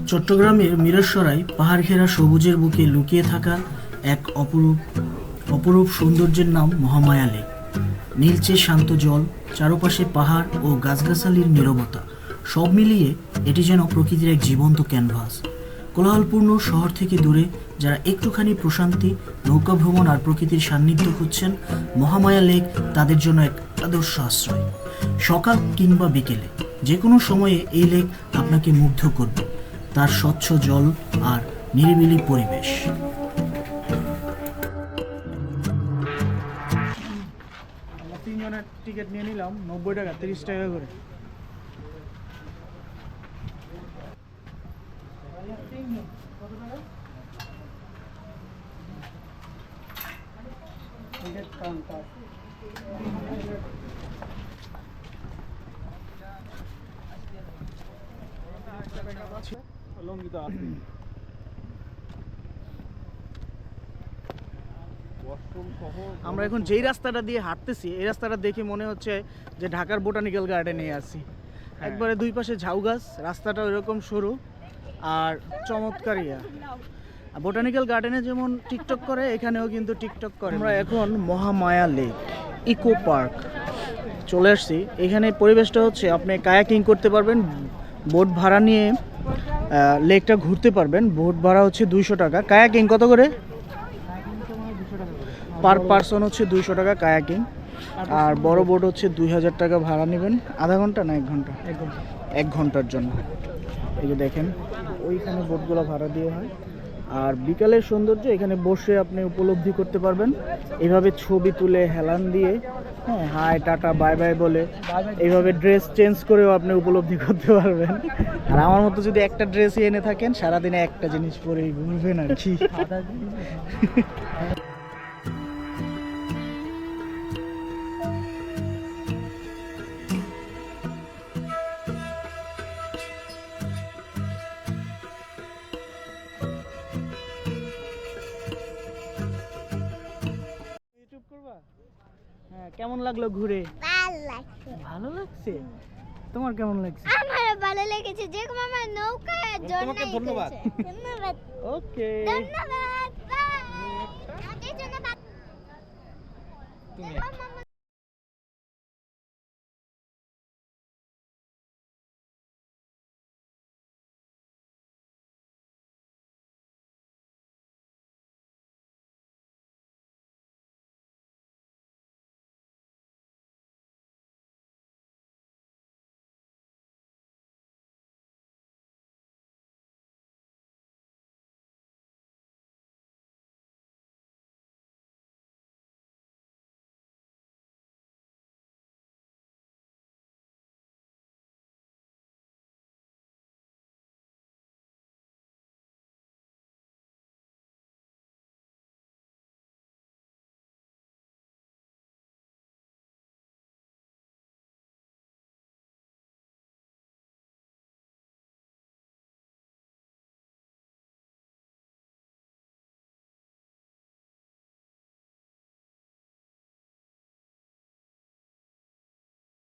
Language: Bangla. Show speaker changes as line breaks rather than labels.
চট্টগ্রামের মিরসরাই পাহাড় ঘেরা সবুজের বুকে লুকিয়ে থাকা এক অপরূপ সৌন্দর্যের নাম মহামায়া লেক। নীলচে শান্ত জল, চারপাশে পাহাড় ও গাছগাছালির নীরবতা, সব মিলিয়ে এটি যেন প্রকৃতির এক জীবন্ত ক্যানভাস। কোলাহলপূর্ণ শহর থেকে দূরে যারা একটুখানি প্রশান্তি, নৌকা ভ্রমণ আর প্রকৃতির সান্নিধ্য খুঁজছেন, মহামায়া লেক তাদের জন্য এক আদর্শ আশ্রয়। সকাল কিংবা বিকেলে যে কোনো সময়ে এই লেক আপনাকে মুগ্ধ করবে, তার স্বচ্ছ জল আর নিরিবিলি পরিবেশ।
আমরা তিনজনের টিকিট নিয়ে নিলাম 90 টাকা, 30 টাকা করে। আমরা এখন যেই রাস্তাটা দিয়ে হাঁটতেছি, এই রাস্তাটা দেখে মনে হচ্ছে যে ঢাকার বোটানিক্যাল গার্ডেনে আছি। একবারে দুই পাশে ঝাউ গাছ, রাস্তাটা ওইরকম সরু আর চমৎকার বোটানিক্যাল গার্ডেনে যেমন টিকটক করে, এখানেও কিন্তু টিকটক করে। আমরা এখন মহামায়া লেক ইকো পার্ক চলে আসছি। এখানে পরিবেশটা হচ্ছে আপনি কায়াকিং করতে পারবেন, বোট ভাড়া নিয়ে লেকটা ঘুরতে পারবেন। বোট ভাড়া হচ্ছে 200 টাকা। কায়াকিং কত করে? পার পারসন হচ্ছে 200 টাকা কায়াকিং। আর বড় বোট হচ্ছে 2000 টাকা ভাড়া নেবেন। আধা ঘন্টা না 1 ঘন্টা? 1 ঘন্টার জন্য। এই যে দেখেন ওইখানে বোটগুলো ভাড়া দিয়ে হয়। আর বিকালের সৌন্দর্য এখানে বসে আপনি উপলব্ধি করতে পারবেন, এইভাবে ছবি তুলে হেলান দিয়ে, হ্যাঁ, হাই টাটা বাই বাই বলে এইভাবে ড্রেস চেঞ্জ করেও আপনি উপলব্ধি করতে পারবেন। আর আমার মতো যদি একটা ড্রেসই এনে থাকেন, সারাদিনে একটা জিনিস পরেই ঘুরবেন আর কি। ইউটিউব করবা? হ্যাঁ, কেমন লাগলো ঘুরে?
ভালো লাগছে।
ভালো লাগছে? তোমার কেমন লাগছে?
আমার ভালো লেগেছে, যে আমার নৌকা জন্য।
তোমাকে ধন্যবাদ।
ধন্যবাদ।
ওকে।
ধন্যবাদ। বাই। আমাদের জন্য
তুমি
মামা